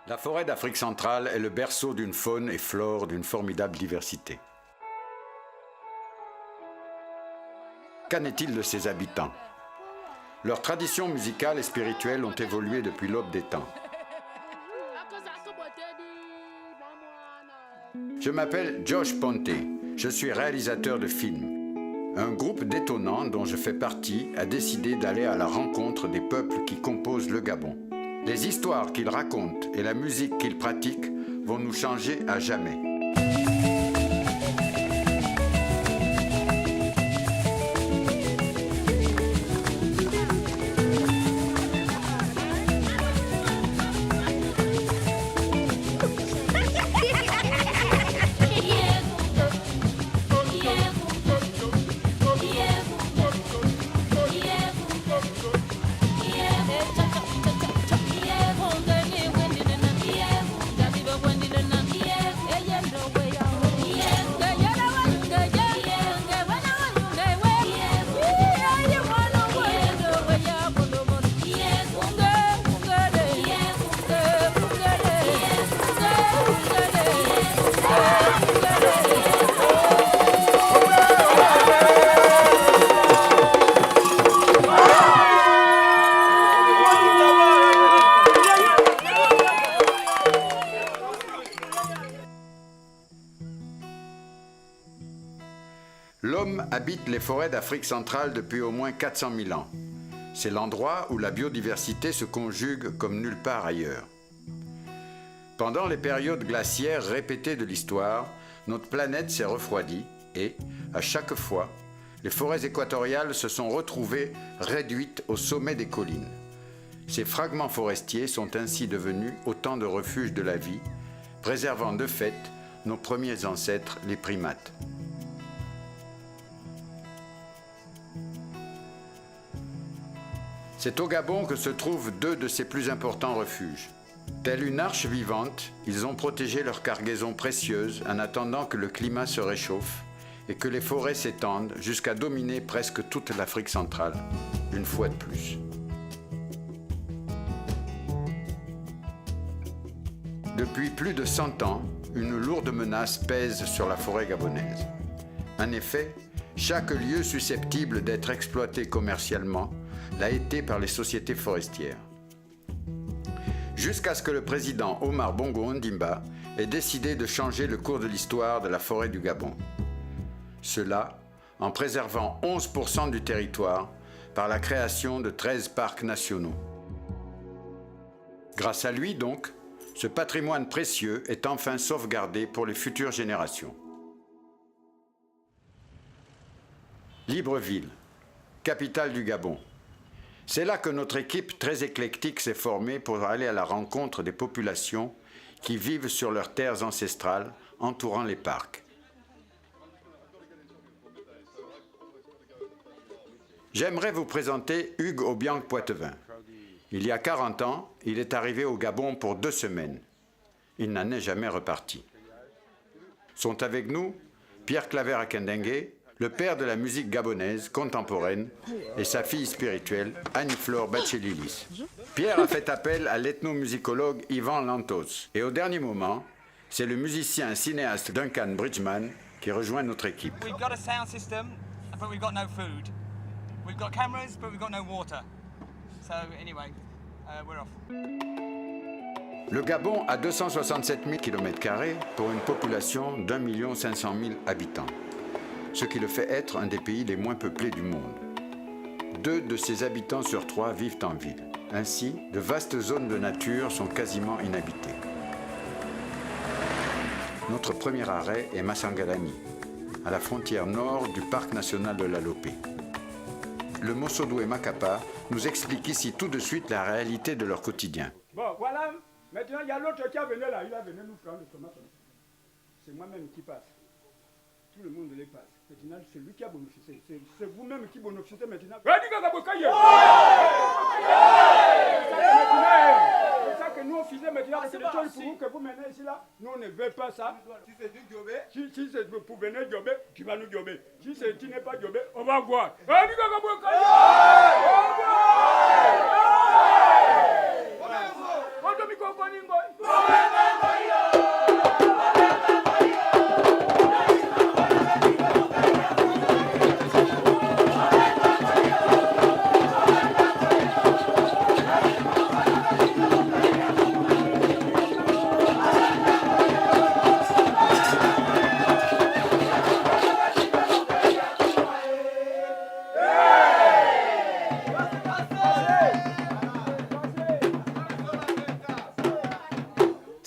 La forêt d'Afrique centrale est le berceau d'une faune et flore d'une formidable diversité. Qu'en est-il de ses habitants? Leurs traditions musicales et spirituelles ont évolué depuis l'aube des temps. Je m'appelle Josh Ponte, je suis réalisateur de films. Un groupe détonnant dont je fais partie a décidé d'aller à la rencontre des peuples qui composent le Gabon. Les histoires qu'ils racontent et la musique qu'ils pratiquent vont nous changer à jamais. L'homme habite les forêts d'Afrique centrale depuis au moins 400 000 ans. C'est l'endroit où la biodiversité se conjugue comme nulle part ailleurs. Pendant les périodes glaciaires répétées de l'histoire, notre planète s'est refroidie et, à chaque fois, les forêts équatoriales se sont retrouvées réduites au sommet des collines. Ces fragments forestiers sont ainsi devenus autant de refuges de la vie, préservant de fait nos premiers ancêtres, les primates. C'est au Gabon que se trouvent deux de ses plus importants refuges. Telle une arche vivante, ils ont protégé leur cargaison précieuse en attendant que le climat se réchauffe et que les forêts s'étendent jusqu'à dominer presque toute l'Afrique centrale, une fois de plus. Depuis plus de 100 ans, une lourde menace pèse sur la forêt gabonaise. En effet, chaque lieu susceptible d'être exploité commercialement l'a été par les sociétés forestières. Jusqu'à ce que le président Omar Bongo Ondimba ait décidé de changer le cours de l'histoire de la forêt du Gabon. Cela en préservant 11% du territoire par la création de 13 parcs nationaux. Grâce à lui donc, ce patrimoine précieux est enfin sauvegardé pour les futures générations. Libreville, capitale du Gabon. C'est là que notre équipe très éclectique s'est formée pour aller à la rencontre des populations qui vivent sur leurs terres ancestrales, entourant les parcs. J'aimerais vous présenter Hugues Obiang-Poitevin. Il y a 40 ans, il est arrivé au Gabon pour 2 semaines. Il n'en est jamais reparti. Sont avec nous Pierre Claver Akendengue, le père de la musique gabonaise contemporaine, et sa fille spirituelle, Annie-Flore Bachelilis. Pierre a fait appel à l'ethnomusicologue Yvan Lantos. Et au dernier moment, c'est le musicien cinéaste Duncan Bridgman qui rejoint notre équipe. We've got a sound system, but we've got no food. We've got cameras, but we've got no water. So anyway, we're off. Le Gabon a 267 000 km² pour une population d'1 500 000 habitants. Ce qui le fait être un des pays les moins peuplés du monde. 2 de ses habitants sur 3 vivent en ville. Ainsi, de vastes zones de nature sont quasiment inhabitées. Notre premier arrêt est Massangalani, à la frontière nord du parc national de la Lopé. Le Mossodoué Makapa nous explique ici tout de suite la réalité de leur quotidien. Bon, voilà, maintenant il y a l'autre qui a venu là, il a venu nous prendre le tomate. C'est moi-même qui passe. Tout le monde les passe. Maintenant, c'est lui qui a bénéficié. C'est vous-même qui bénéficiez maintenant. C'est ça que nous on faisait maintenant. C'est des choses pour vous que vous menez ici là. Nous on ne veut pas ça. Si c'est du Diobé, si c'est pour venir Diobé, tu vas nous Diobé. Si tu n'es pas Diobé, on va voir.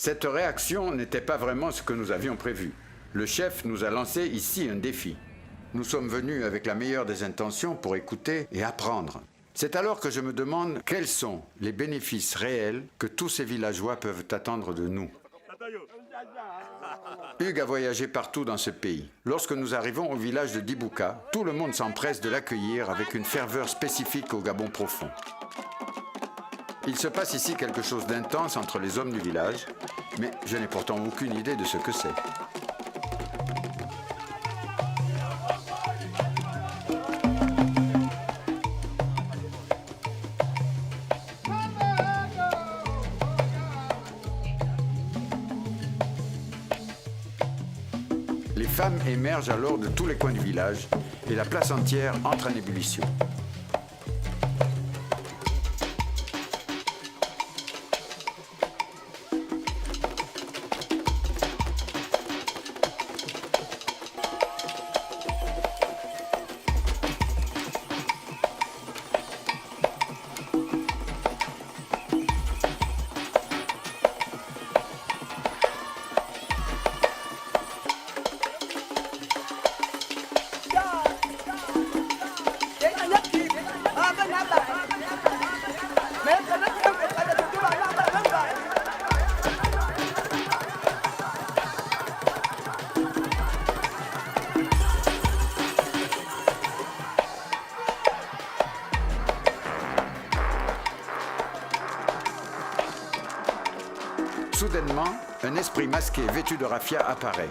Cette réaction n'était pas vraiment ce que nous avions prévu. Le chef nous a lancé ici un défi. Nous sommes venus avec la meilleure des intentions pour écouter et apprendre. C'est alors que je me demande quels sont les bénéfices réels que tous ces villageois peuvent attendre de nous. Hugues a voyagé partout dans ce pays. Lorsque nous arrivons au village de Dibuka, tout le monde s'empresse de l'accueillir avec une ferveur spécifique au Gabon profond. Il se passe ici quelque chose d'intense entre les hommes du village, mais je n'ai pourtant aucune idée de ce que c'est. Les femmes émergent alors de tous les coins du village et la place entière entre en ébullition. Soudainement, un esprit masqué vêtu de raffia apparaît.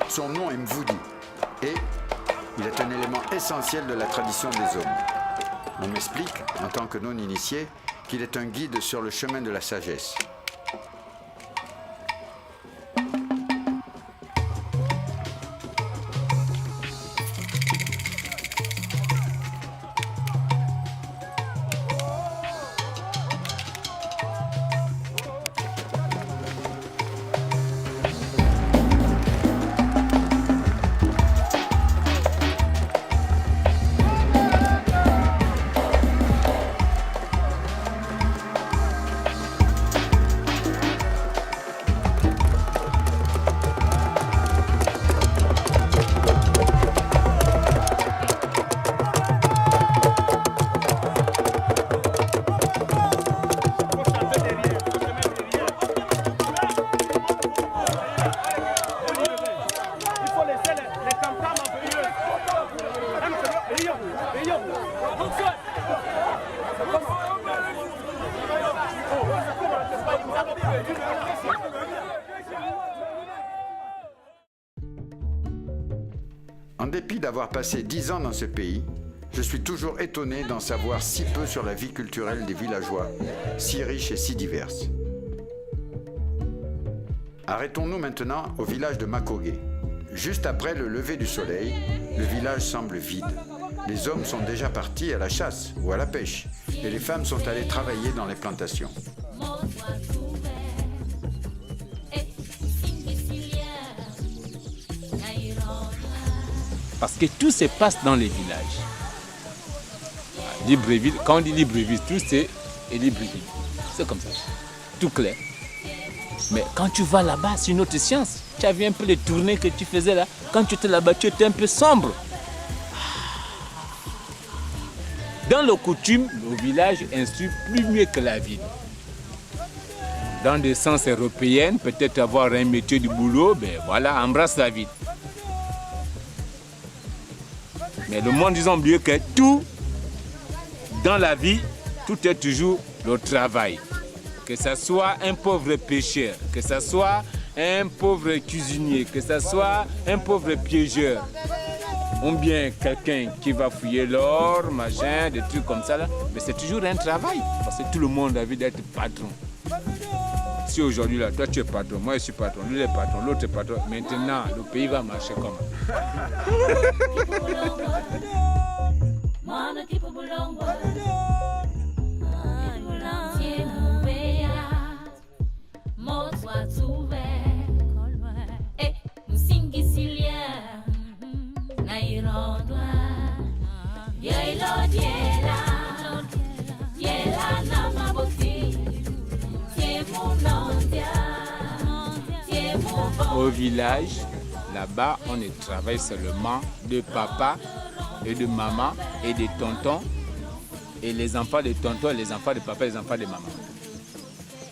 Son nom est Mvoudi et il est un élément essentiel de la tradition des hommes. On m'explique, en tant que non-initié, qu'il est un guide sur le chemin de la sagesse. En dépit d'avoir passé 10 ans dans ce pays, je suis toujours étonné d'en savoir si peu sur la vie culturelle des villageois, si riche et si diverse. Arrêtons-nous maintenant au village de Makogé. Juste après le lever du soleil, le village semble vide. Les hommes sont déjà partis à la chasse ou à la pêche et les femmes sont allées travailler dans les plantations. Parce que tout se passe dans les villages. Libreville, quand on dit Libreville, tout c'est Libreville. C'est comme ça. Tout clair. Mais quand tu vas là-bas, c'est une autre science. Tu as vu un peu les tournées que tu faisais là. Quand tu étais là-bas, tu étais un peu sombre. Dans le coutume, le village instruit plus mieux que la ville. Dans des sens européens, peut-être avoir un métier du boulot, ben voilà, embrasse la ville. Mais le monde, ils ont oublié que tout, dans la vie, tout est toujours le travail. Que ce soit un pauvre pêcheur, que ce soit un pauvre cuisinier, que ce soit un pauvre piégeur, ou bien quelqu'un qui va fouiller l'or, machin, des trucs comme ça, là. Mais c'est toujours un travail, parce que tout le monde a envie d'être patron. Si aujourd'hui, là, toi tu es patron, moi je suis patron, lui est patron, l'autre est patron, maintenant le pays va marcher comment? Au village, là-bas, on ne travaille seulement de papa et de maman et de tonton et les enfants de tonton, les enfants de papa et les enfants de maman.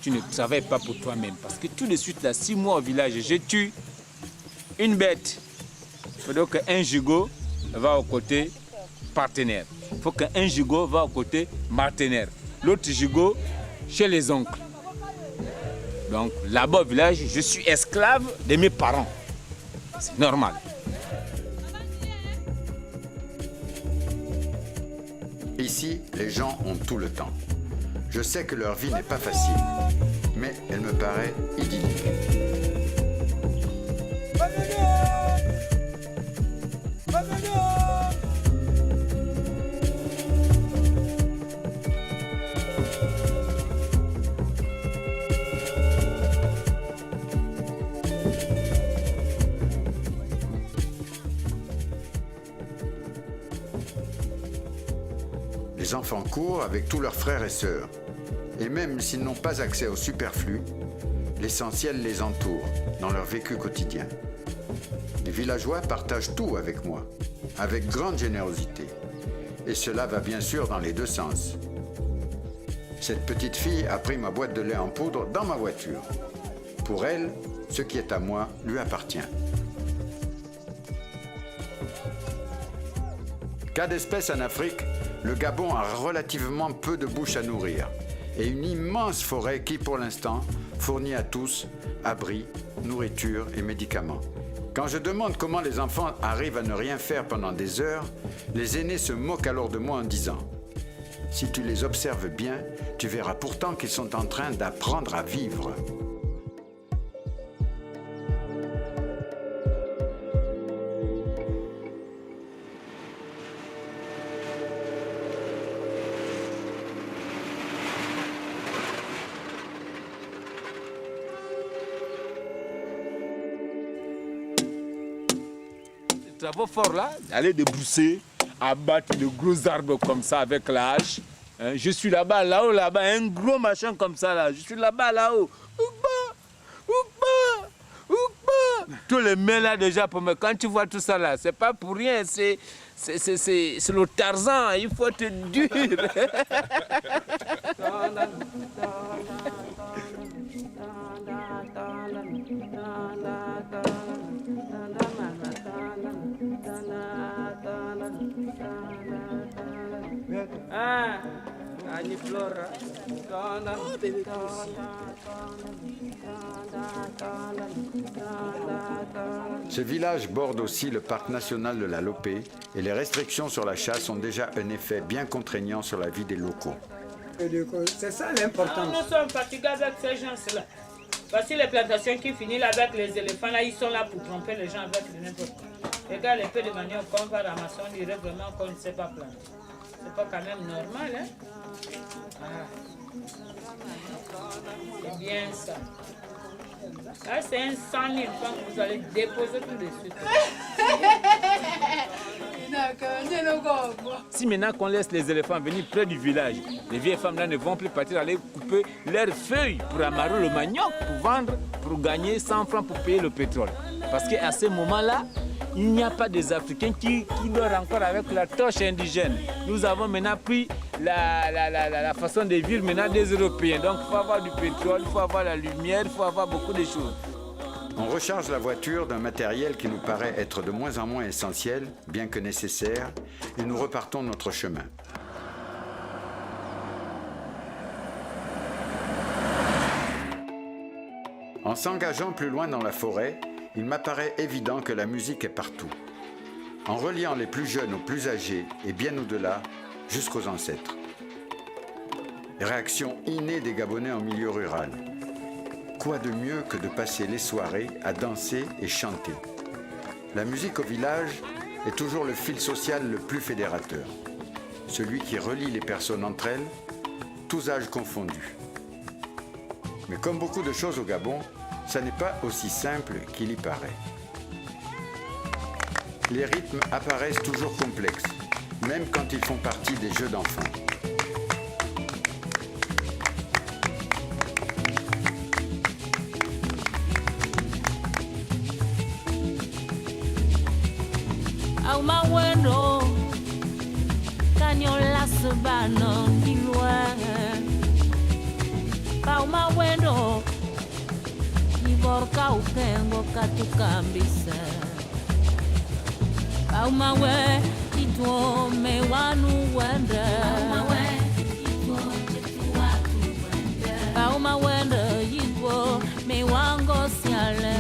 Tu ne travailles pas pour toi-même parce que tout de suite, là, 6 mois au village, je tue une bête. Il faut donc qu'un gigot va au côté partenaire. Il faut qu'un gigot va au côté partenaire. L'autre gigot chez les oncles. Donc là-bas au village, je suis esclave de mes parents. C'est normal. Ici, les gens ont tout le temps. Je sais que leur vie n'est pas facile, mais elle me paraît idyllique. Les enfants courent avec tous leurs frères et sœurs. Et même s'ils n'ont pas accès au superflu, l'essentiel les entoure dans leur vécu quotidien. Les villageois partagent tout avec moi, avec grande générosité. Et cela va bien sûr dans les deux sens. Cette petite fille a pris ma boîte de lait en poudre dans ma voiture. Pour elle, ce qui est à moi lui appartient. Cas d'espèce en Afrique, le Gabon a relativement peu de bouches à nourrir et une immense forêt qui, pour l'instant, fournit à tous abri, nourriture et médicaments. Quand je demande comment les enfants arrivent à ne rien faire pendant des heures, les aînés se moquent alors de moi en disant « Si tu les observes bien, tu verras pourtant qu'ils sont en train d'apprendre à vivre. » Travaux forts là, aller débrousser, abattre de gros arbres comme ça avec la hache. Hein, je suis là-bas, là-haut, là-bas, un gros machin comme ça là. Je suis là-bas, là-haut. Tous les mains là déjà pour me. Quand tu vois tout ça là, c'est pas pour rien, c'est le Tarzan, il faut être dur. Ce village borde aussi le parc national de la Lopé et les restrictions sur la chasse ont déjà un effet bien contraignant sur la vie des locaux. C'est ça l'importance. Nous sommes fatigués avec ces gens-là. Voici les plantations qui finissent là avec les éléphants. Là, ils sont là pour tromper les gens avec n'importe quoi. Regarde les peu de manioc qu'on va ramasser, on dirait vraiment qu'on ne sait pas planter. C'est pas quand même normal, hein? Ah. C'est bien ça. Là, c'est un 100 000 francs que vous allez déposer tout de suite. Si maintenant qu'on laisse les éléphants venir près du village, les vieilles femmes là ne vont plus partir aller couper leurs feuilles pour amarrer le manioc, pour vendre, pour gagner 100 francs pour payer le pétrole. Parce qu'à ce moment-là, il n'y a pas des Africains qui dorment encore avec la torche indigène. Nous avons maintenant pris la façon de vivre maintenant des Européens. Donc il faut avoir du pétrole, il faut avoir la lumière, il faut avoir beaucoup de choses. On recharge la voiture d'un matériel qui nous paraît être de moins en moins essentiel, bien que nécessaire, et nous repartons notre chemin. En s'engageant plus loin dans la forêt, il m'apparaît évident que la musique est partout. En reliant les plus jeunes aux plus âgés et bien au-delà, jusqu'aux ancêtres. Réaction innée des Gabonais en milieu rural. Quoi de mieux que de passer les soirées à danser et chanter? La musique au village est toujours le fil social le plus fédérateur. Celui qui relie les personnes entre elles, tous âges confondus. Mais comme beaucoup de choses au Gabon, ça n'est pas aussi simple qu'il y paraît. Les rythmes apparaissent toujours complexes, même quand ils font partie des jeux d'enfants. au mawendo kanyola sabano dilwa au mawendo niborka ukengo katukambisa au mawe itwo me wanu wenda au mawendo itwo me wango siale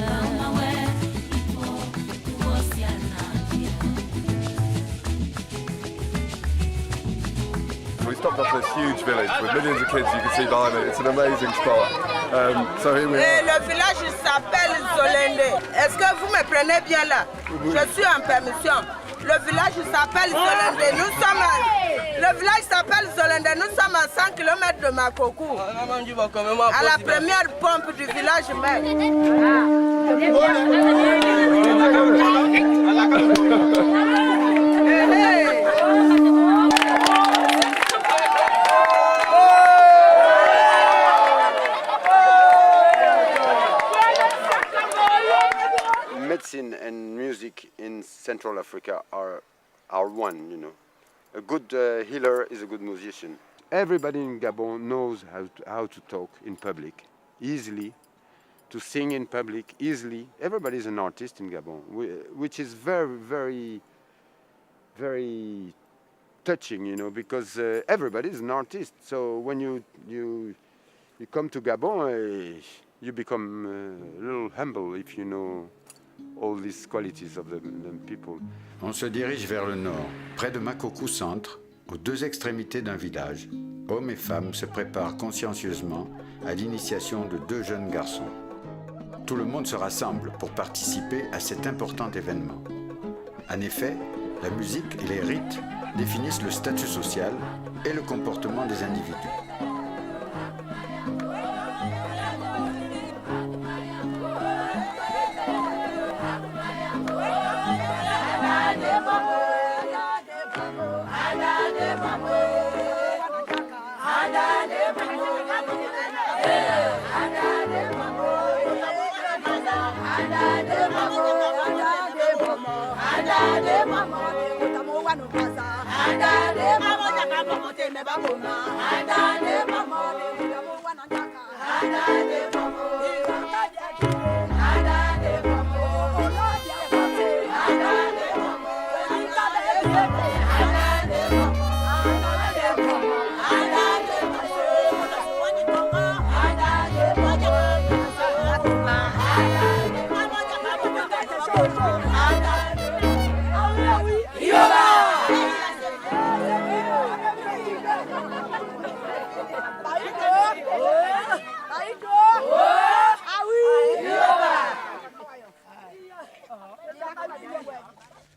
We stopped off this huge village with millions of kids. You can see behind it. It's an amazing spot. So here we are. Le village s'appelle Zolende. Est-ce que vous me prenez bien là? Je suis en permission. Le village s'appelle Zolende. Le village s'appelle Zolende. Nous sommes à 100 km de Makokou. À la première pompe du village même. Medicine and music in Central Africa are one, you know. A good healer is a good musician. Everybody in Gabon knows how to talk in public easily, to sing in public easily. Everybody is an artist in Gabon, which is very, very, very touching, you know, because everybody is an artist. So when you come to Gabon, you become a little humble if you know all these qualities of the people. On se dirige vers le nord, près de Makokou Centre, aux deux extrémités d'un village. Hommes et femmes se préparent consciencieusement à l'initiation de deux jeunes garçons. Tout le monde se rassemble pour participer à cet important événement. En effet, la musique et les rites définissent le statut social et le comportement des individus.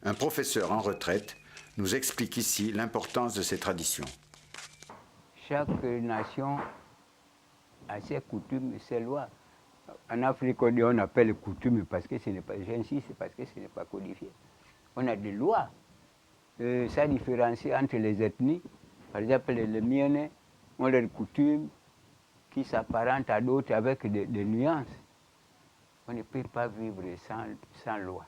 Un professeur en retraite nous explique ici l'importance de ces traditions. Chaque nation a ses coutumes et ses lois. En Afrique, on appelle coutumes parce que ce n'est pas, j'insiste, parce que ce n'est pas codifié. On a des lois. Ça différencie entre les ethnies. Par exemple, les miennes ont leurs coutumes qui s'apparentent à d'autres avec des nuances. On ne peut pas vivre sans loi.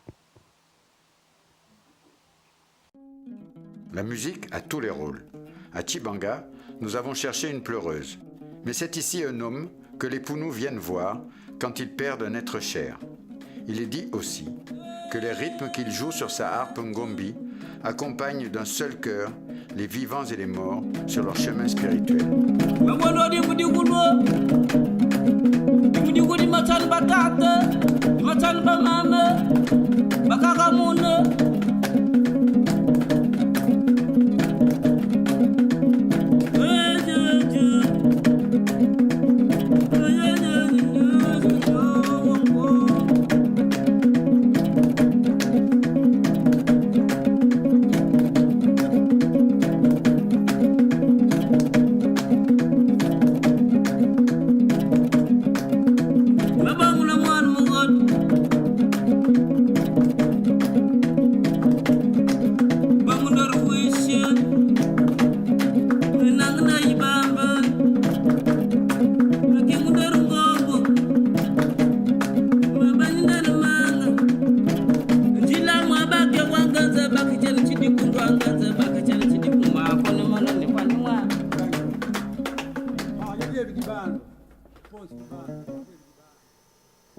La musique a tous les rôles. À Tchibanga, nous avons cherché une pleureuse. Mais c'est ici un homme que les Pounous viennent voir quand ils perdent un être cher. Il est dit aussi que les rythmes qu'il joue sur sa harpe ngombi accompagnent d'un seul cœur les vivants et les morts sur leur chemin spirituel.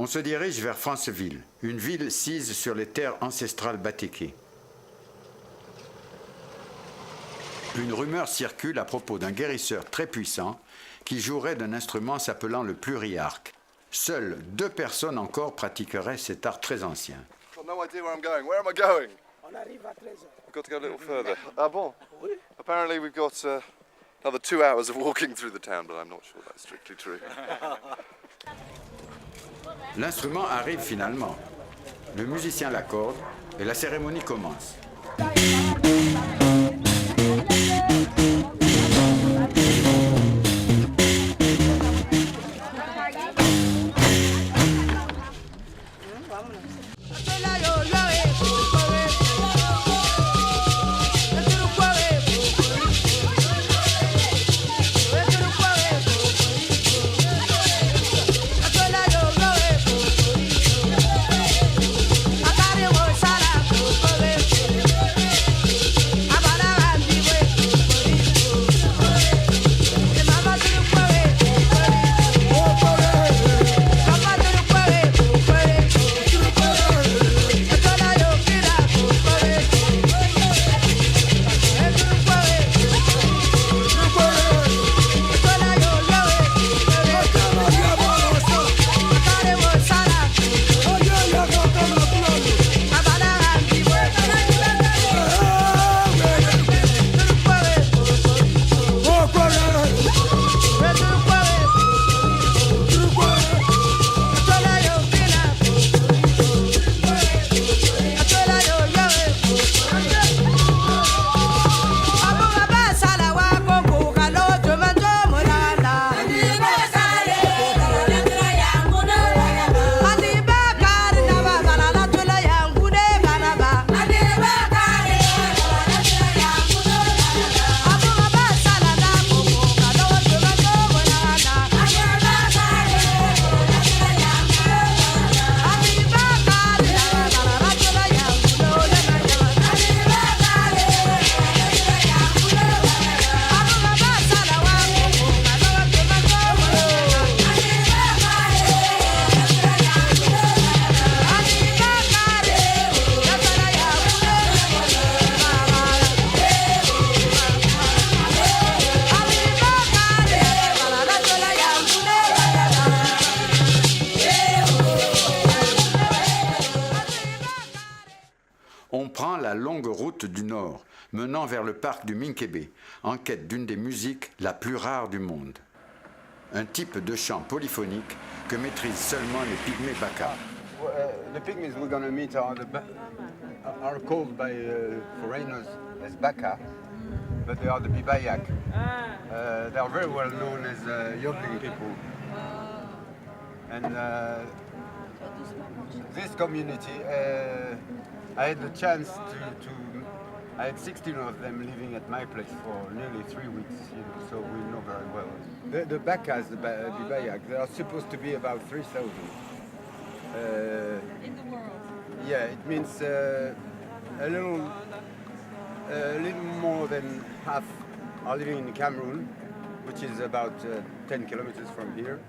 On se dirige vers Franceville, une ville sise sur les terres ancestrales batékées. Une rumeur circule à propos d'un guérisseur très puissant qui jouerait d'un instrument s'appelant le pluriarque. Seules 2 personnes encore pratiqueraient cet art très ancien. I've got no idea where I'm going. Where am I going? On arrive à 13h. I've got to go a little further. Ah bon? Apparently we've got another 2 hours of walking through the town, but I'm not sure that's strictly true. L'instrument arrive finalement. Le musicien l'accorde et la cérémonie commence. On prend la longue route du Nord, menant vers le parc du Minkébé, en quête d'une des musiques la plus rare du monde. Un type de chant polyphonique que maîtrisent seulement les pygmées Baka. The pygmies we're going to meet are called by foreigners as Baka, but they are the Bibayak. They are very well known as yodeling people. And this community, I had the chance I had 16 of them living at my place for nearly 3 weeks, so we know very well. The Bakas, the Bibayak, they are supposed to be about 3,000. In the world? Yeah, it means a little more than half are living in Cameroon, which is about 10 kilometers from here.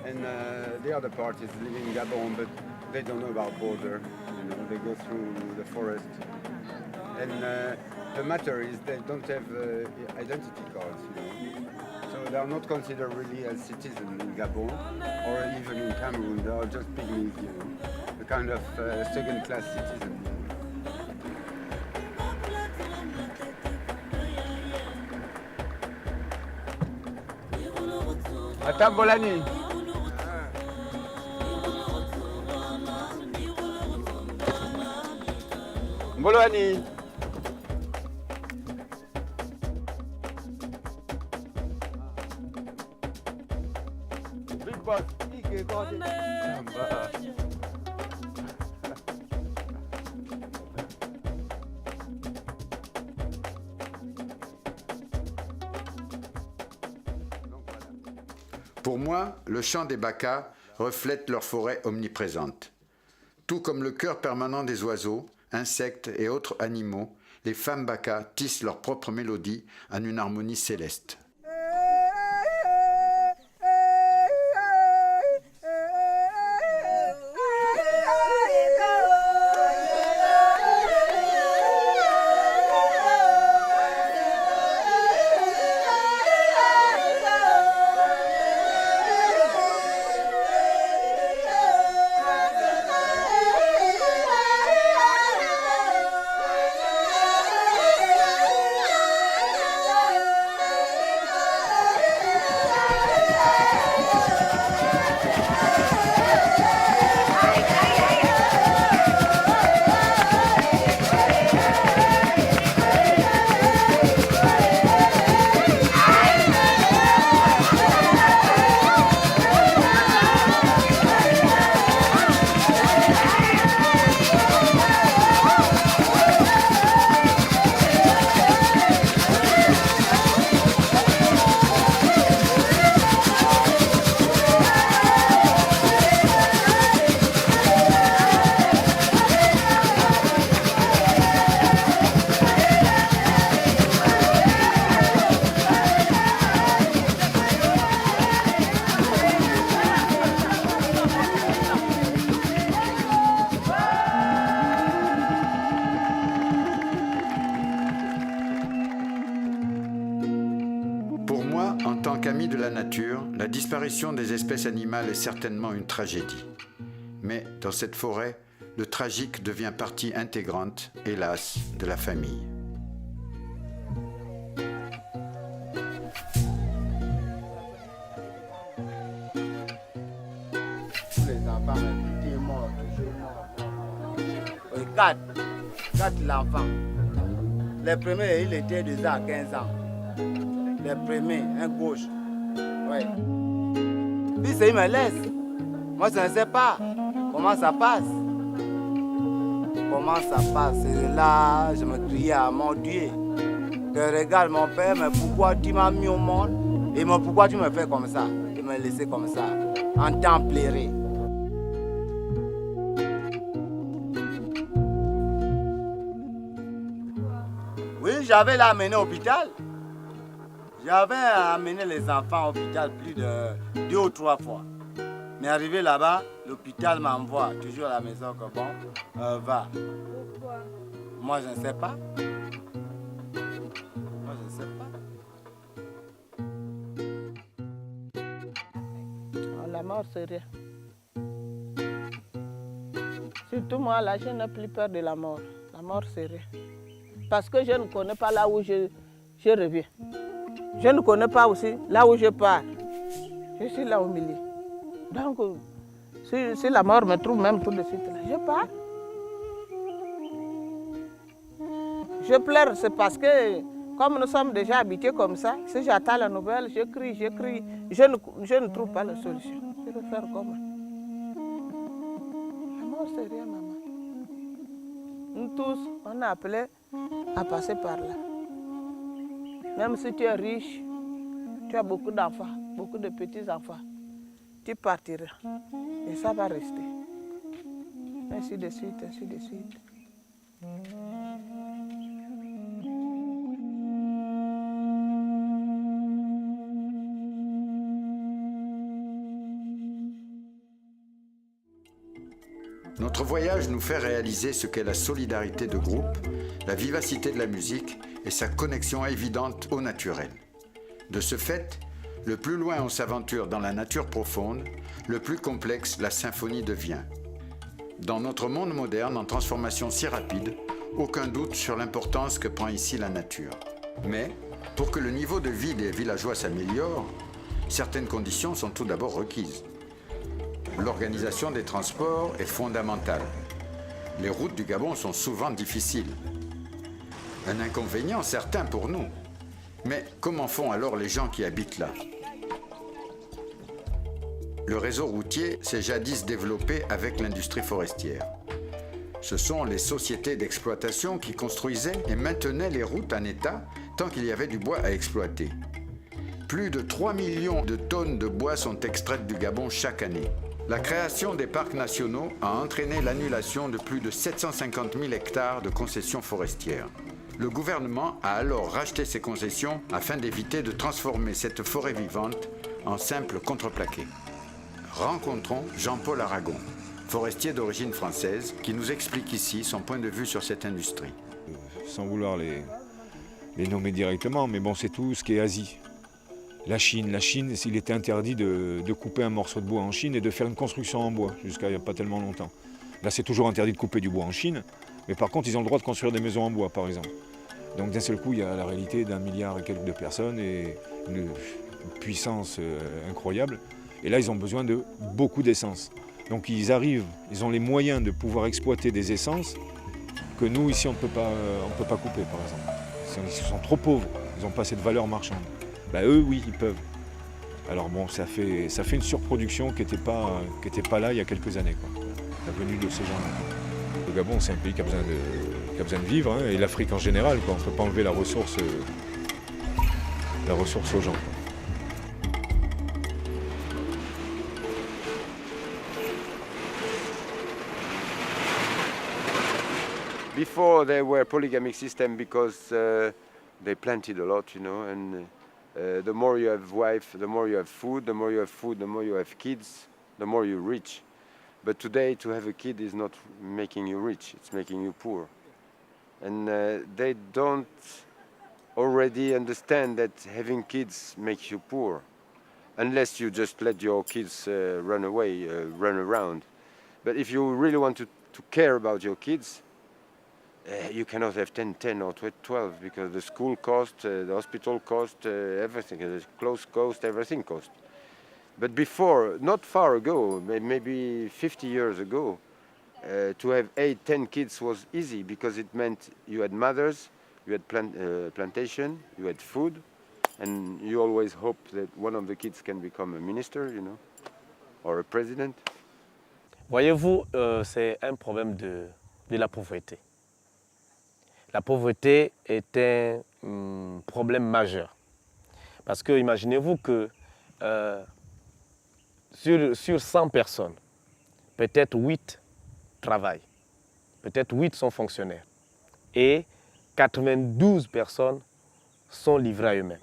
And the other part is living in Gabon, but they don't know about border. They go through the forest. And the matter is they don't have identity cards, So they are not considered really as citizens in Gabon or even in Cameroon. They are just pygmies, a kind of second-class citizen. Atabolani. Mbolani. Big boss, Ike Gordon. Pour moi, le chant des Bakas reflète leur forêt omniprésente. Tout comme le chœur permanent des oiseaux, insectes et autres animaux, les femmes Bakas tissent leur propre mélodie en une harmonie céleste. qu'ami de la nature, la disparition des espèces animales est certainement une tragédie. Mais dans cette forêt, le tragique devient partie intégrante, hélas, de la famille. Tous les enfants, tout est mort, toujours mort. Quatre l'enfant. Les premiers, il était déjà à 15 ans. Les premiers, un gauche. Ouais. Puis il me laisse. Moi, je ne sais pas comment ça passe. Comment ça passe. Et là, je me criais à mon Dieu. Que regarde mon père, mais pourquoi tu m'as mis au monde? Et pourquoi tu me fais comme ça? Et me laisser comme ça, en temps pleurer. Oui, j'avais l'amené à l'hôpital. J'avais amené les enfants à l'hôpital plus de 2 ou 3 fois. Mais arrivé là-bas, l'hôpital m'envoie toujours à la maison que bon, va. Pourquoi? Moi, je ne sais pas. Moi, je ne sais pas. La mort, c'est rien. Surtout moi, là, je n'ai plus peur de la mort. La mort, c'est rien. Parce que je ne connais pas là où je reviens. Je ne connais pas aussi là où je pars. Je suis là au milieu. Donc, si la mort me trouve même tout de suite là, je pars. Je pleure, c'est parce que, comme nous sommes déjà habitués comme ça, si j'attends la nouvelle, je crie, je ne trouve pas la solution. Je vais faire comment? La mort, c'est rien, maman. Nous tous, on a appelé à passer par là. Même si tu es riche, tu as beaucoup d'enfants, beaucoup de petits-enfants, tu partiras. Et ça va rester. Ainsi de suite, ainsi de suite. Notre voyage nous fait réaliser ce qu'est la solidarité de groupe, la vivacité de la musique et sa connexion évidente au naturel. De ce fait, le plus loin on s'aventure dans la nature profonde, le plus complexe la symphonie devient. Dans notre monde moderne en transformation si rapide, aucun doute sur l'importance que prend ici la nature. Mais, pour que le niveau de vie des villageois s'améliore, certaines conditions sont tout d'abord requises. L'organisation des transports est fondamentale. Les routes du Gabon sont souvent difficiles. Un inconvénient certain pour nous. Mais comment font alors les gens qui habitent là? Le réseau routier s'est jadis développé avec l'industrie forestière. Ce sont les sociétés d'exploitation qui construisaient et maintenaient les routes en état tant qu'il y avait du bois à exploiter. Plus de 3 millions de tonnes de bois sont extraites du Gabon chaque année. La création des parcs nationaux a entraîné l'annulation de plus de 750 000 hectares de concessions forestières. Le gouvernement a alors racheté ces concessions afin d'éviter de transformer cette forêt vivante en simple contreplaqué. Rencontrons Jean-Paul Aragon, forestier d'origine française, qui nous explique ici son point de vue sur cette industrie. Sans vouloir les nommer directement, mais bon, c'est tout ce qui est Asie. La Chine, il était interdit de couper un morceau de bois en Chine et de faire une construction en bois, jusqu'à il n'y a pas tellement longtemps. Là, c'est toujours interdit de couper du bois en Chine, mais par contre, ils ont le droit de construire des maisons en bois, par exemple. Donc d'un seul coup, il y a la réalité d'1 milliard et quelques de personnes et une puissance incroyable. Et là, ils ont besoin de beaucoup d'essence. Donc ils ont les moyens de pouvoir exploiter des essences que nous, ici, on ne peut pas couper, par exemple. Ils sont trop pauvres, ils n'ont pas cette valeur marchande. Bah, eux, oui, ils peuvent. Alors bon, ça fait une surproduction qui n'était pas là il y a quelques années, quoi. La venue de ces gens-là. Le Gabon, c'est un pays qui a besoin de vivre, hein, et l'Afrique en général, quoi. On ne peut pas enlever la ressource aux gens, quoi. Before there were polygamic system because they planted a lot, and the more you have wife, the more you have food, the more you have food, the more you have kids, the more you're rich. But today to have a kid is not making you rich, it's making you poor. And they don't already understand that having kids makes you poor. unless you just let your kids run away, run around. But if you really want to care about your kids, you cannot have 10 or 12 because the school cost, the hospital cost, everything, the clothes cost, everything cost. But before, not far ago, maybe 50 years ago, to have 8-10 kids was easy because it meant you had mothers, you had plantation, you had food, and you always hope that one of the kids can become a minister, you know, or a president. Voyez-vous, c'est un problème de la pauvreté. La pauvreté est un problème majeur. Parce que imaginez-vous que sur 100 personnes, peut-être 8 travaillent, peut-être 8 sont fonctionnaires. Et 92 personnes sont livrées à eux-mêmes.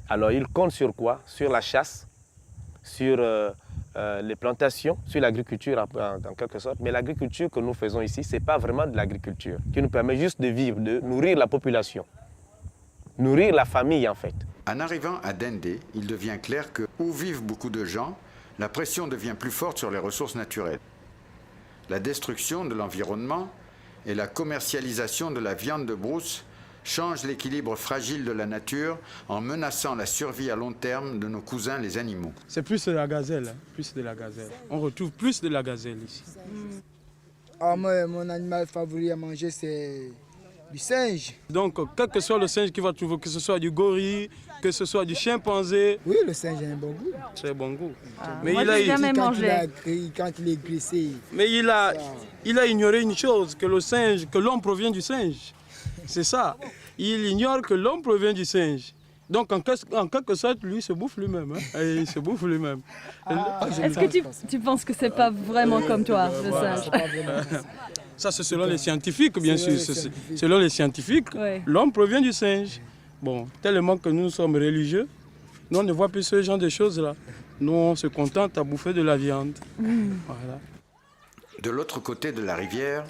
Alors ils comptent sur quoi? Sur la chasse, sur les plantations, sur l'agriculture en quelque sorte. Mais l'agriculture que nous faisons ici, ce n'est pas vraiment de l'agriculture qui nous permet juste de vivre, de nourrir la population, nourrir la famille en fait. En arrivant à Dende, il devient clair que, où vivent beaucoup de gens, la pression devient plus forte sur les ressources naturelles. La destruction de l'environnement et la commercialisation de la viande de brousse changent l'équilibre fragile de la nature en menaçant la survie à long terme de nos cousins les animaux. C'est plus de la gazelle, plus de la gazelle. On retrouve plus de la gazelle ici. Ah, moi, mon animal favori à manger, c'est du singe. Donc, quel que soit le singe qu'il va trouver, que ce soit du gorille, que ce soit du chimpanzé. Oui, le singe a un bon goût. C'est un bon goût. Mais moi, j'ai jamais mangé. Quand il est glissé. Mais il a ignoré une chose, que le singe, que l'homme provient du singe. C'est ça. Il ignore que l'homme provient du singe. Donc, en quelque sorte, lui, il se bouffe lui-même. Hein. Il se bouffe lui-même. Est-ce que tu penses que c'est pas vraiment comme toi, le singe? Ça, c'est selon les scientifiques, bien sûr. Selon les scientifiques, l'homme provient du singe. Bon, tellement que nous sommes religieux, nous, on ne voit plus ce genre de choses-là. Nous, on se contente à bouffer de la viande. Voilà. De l'autre côté de la rivière,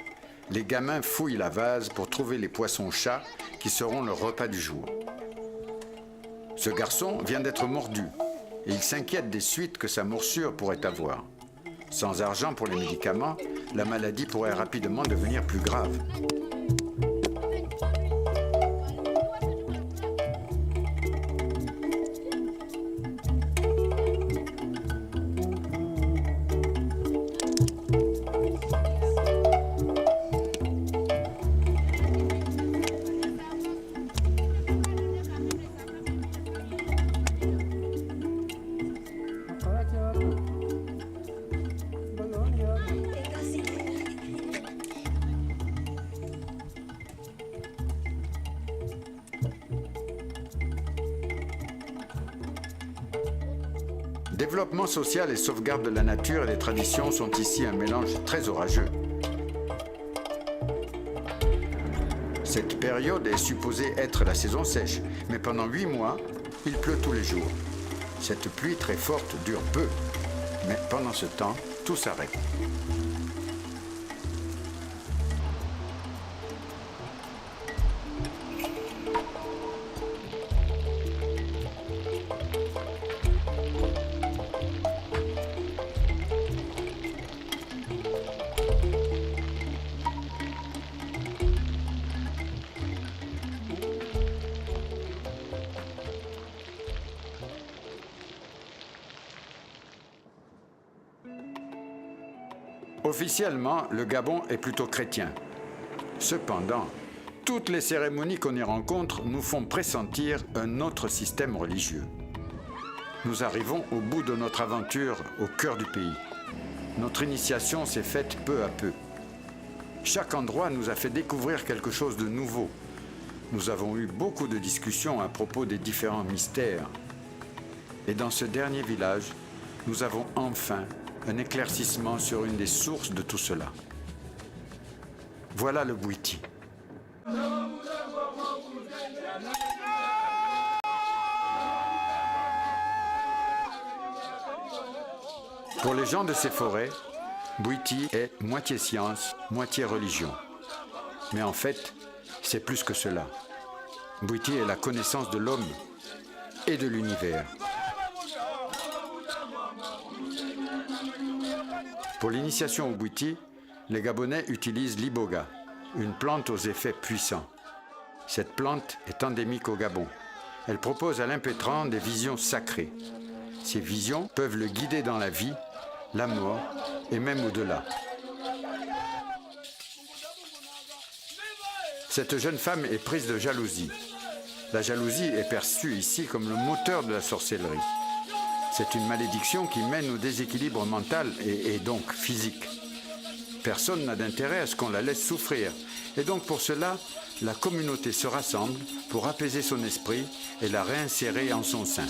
les gamins fouillent la vase pour trouver les poissons-chats qui seront leur repas du jour. Ce garçon vient d'être mordu et il s'inquiète des suites que sa morsure pourrait avoir. Sans argent pour les médicaments, la maladie pourrait rapidement devenir plus grave. Développement social et sauvegarde de la nature et des traditions sont ici un mélange très orageux. Cette période est supposée être la saison sèche, mais pendant 8 mois, il pleut tous les jours. Cette pluie très forte dure peu, mais pendant ce temps, tout s'arrête. Officiellement, le Gabon est plutôt chrétien. Cependant, toutes les cérémonies qu'on y rencontre nous font pressentir un autre système religieux. Nous arrivons au bout de notre aventure au cœur du pays. Notre initiation s'est faite peu à peu. Chaque endroit nous a fait découvrir quelque chose de nouveau. Nous avons eu beaucoup de discussions à propos des différents mystères. Et dans ce dernier village, nous avons enfin un éclaircissement sur une des sources de tout cela. Voilà le Bwiti. Pour les gens de ces forêts, Bwiti est moitié science, moitié religion. Mais en fait, c'est plus que cela. Bwiti est la connaissance de l'homme et de l'univers. Pour l'initiation au Bwiti, les Gabonais utilisent l'iboga, une plante aux effets puissants. Cette plante est endémique au Gabon. Elle propose à l'impétrant des visions sacrées. Ces visions peuvent le guider dans la vie, la mort et même au-delà. Cette jeune femme est prise de jalousie. La jalousie est perçue ici comme le moteur de la sorcellerie. C'est une malédiction qui mène au déséquilibre mental et donc physique. Personne n'a d'intérêt à ce qu'on la laisse souffrir. Et donc pour cela, la communauté se rassemble pour apaiser son esprit et la réinsérer en son sein.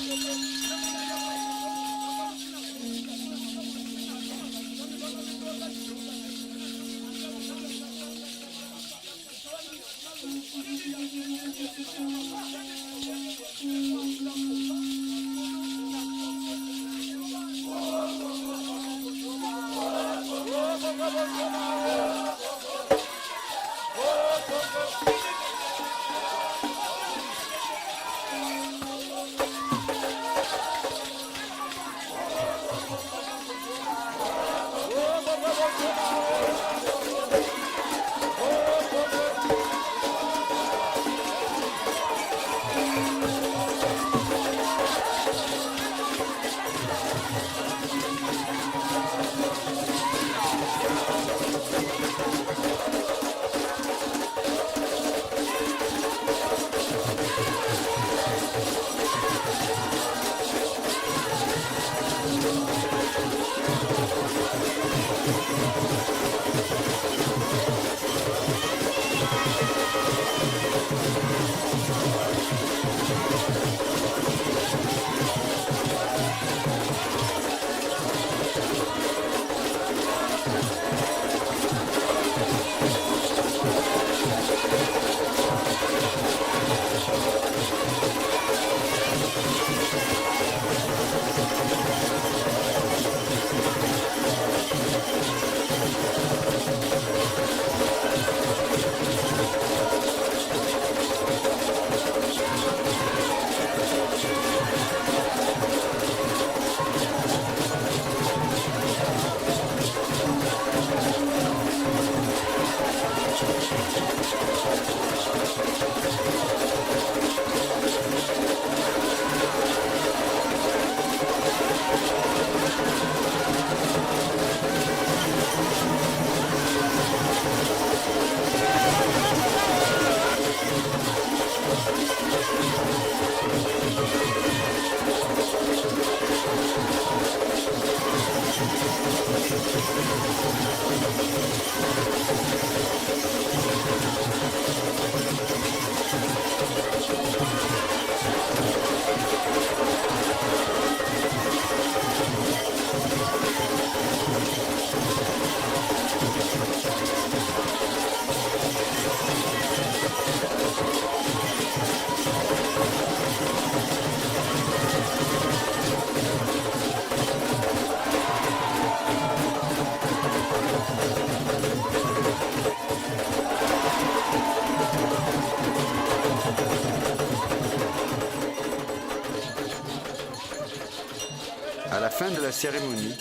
À la fin de la cérémonie,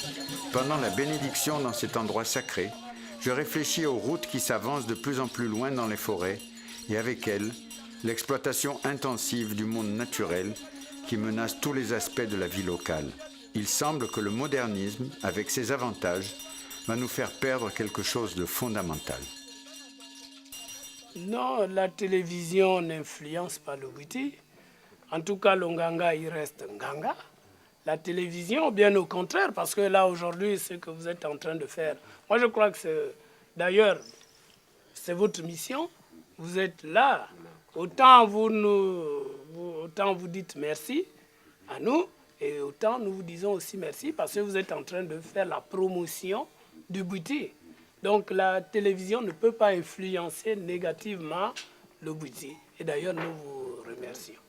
pendant la bénédiction dans cet endroit sacré, je réfléchis aux routes qui s'avancent de plus en plus loin dans les forêts et avec elles, l'exploitation intensive du monde naturel qui menace tous les aspects de la vie locale. Il semble que le modernisme, avec ses avantages, va nous faire perdre quelque chose de fondamental. Non, la télévision n'influence pas le Bwiti. En tout cas, le Nganga, il reste Nganga. La télévision, bien au contraire, parce que là, aujourd'hui, ce que vous êtes en train de faire, moi, je crois que c'est, d'ailleurs, c'est votre mission. Vous êtes là. Autant vous dites merci à nous, et autant nous vous disons aussi merci, parce que vous êtes en train de faire la promotion du Bwiti. Donc, la télévision ne peut pas influencer négativement le Bwiti. Et d'ailleurs, nous vous remercions.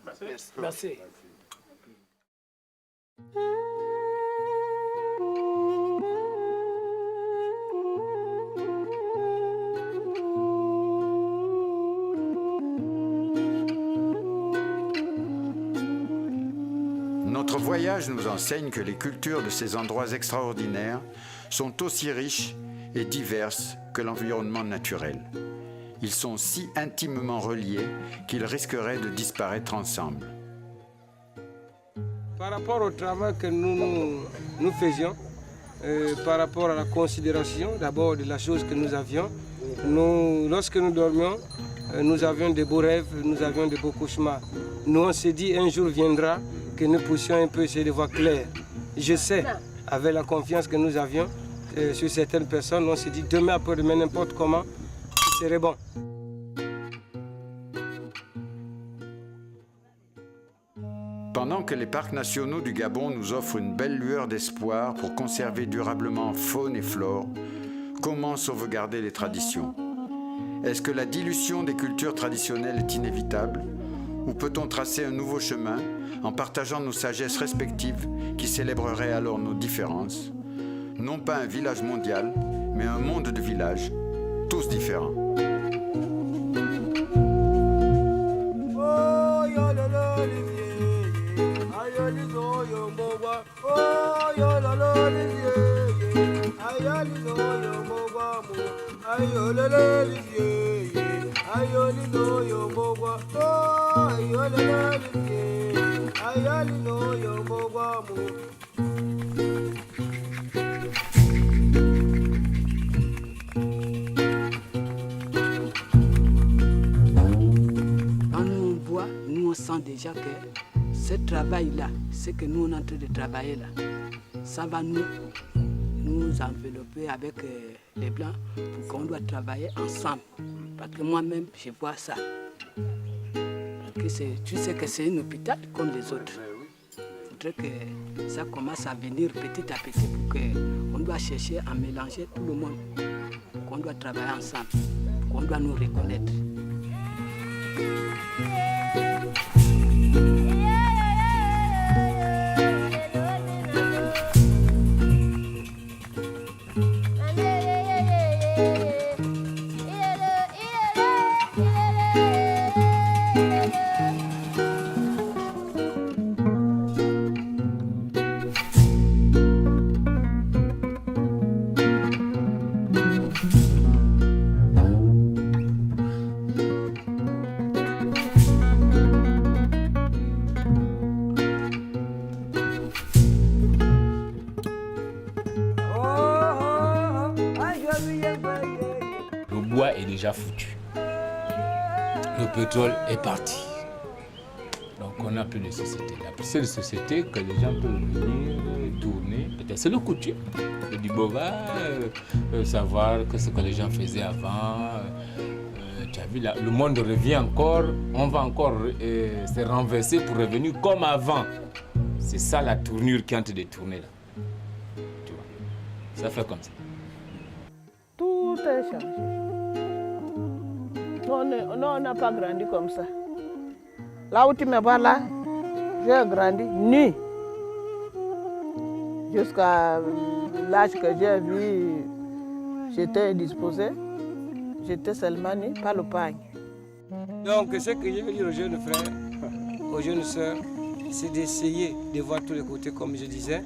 Merci. Merci. Notre voyage nous enseigne que les cultures de ces endroits extraordinaires sont aussi riches et diverses que l'environnement naturel. Ils sont si intimement reliés qu'ils risqueraient de disparaître ensemble. Par rapport au travail que nous faisions, par rapport à la considération d'abord de la chose que nous avions, lorsque nous dormions, nous avions de beaux rêves, nous avions de beaux cauchemars. Nous on s'est dit un jour viendra que nous puissions un peu essayer de voir clair. Je sais, avec la confiance que nous avions sur certaines personnes, on s'est dit demain après-demain n'importe comment, ce serait bon. Pendant que les parcs nationaux du Gabon nous offrent une belle lueur d'espoir pour conserver durablement faune et flore, comment sauvegarder les traditions? Est-ce que la dilution des cultures traditionnelles est inévitable? Ou peut-on tracer un nouveau chemin en partageant nos sagesses respectives qui célébreraient alors nos différences? Non pas un village mondial, mais un monde de villages, tous différents. Nous on sent déjà que ce travail-là, ce que nous on est en train de travailler là, ça va nous envelopper avec les Blancs pour qu'on doit travailler ensemble. Parce que moi-même, je vois ça. Parce que tu sais que c'est un hôpital comme les autres. Il faudrait que ça commence à venir petit à petit pour qu'on doit chercher à mélanger tout le monde, qu'on doit travailler ensemble, qu'on doit nous reconnaître. Le bois est déjà foutu. Le pétrole est parti. Donc on n'a plus de société. La seule société que les gens peuvent venir tourner, peut-être c'est le coutume. Le Dibova, savoir ce que les gens faisaient avant. Tu as vu, là, le monde revient encore, on va encore se renverser pour revenir comme avant. C'est ça la tournure qui est en train de tourner là. Tu vois, ça fait comme ça. Tout est changé. Non, on n'a pas grandi comme ça. Là où tu me vois là, j'ai grandi nu. Jusqu'à l'âge que j'ai vu, j'étais indisposé. J'étais seulement nu, pas le pagne. Donc ce que je veux dire aux jeunes frères, aux jeunes sœurs, c'est d'essayer de voir tous les côtés comme je disais.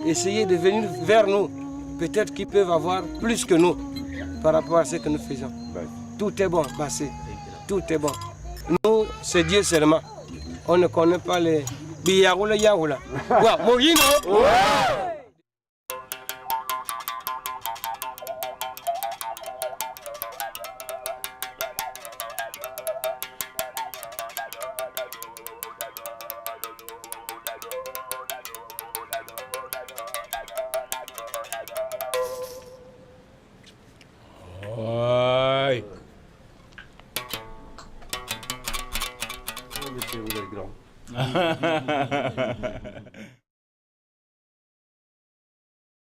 Essayer de venir vers nous. Peut-être qu'ils peuvent avoir plus que nous par rapport à ce que nous faisons. Tout est bon, passé. Tout est bon. Nous, c'est Dieu seulement. On ne connaît pas les biyaoula yaoula. Mogino. Ouais. Monsieur, vous êtes grand.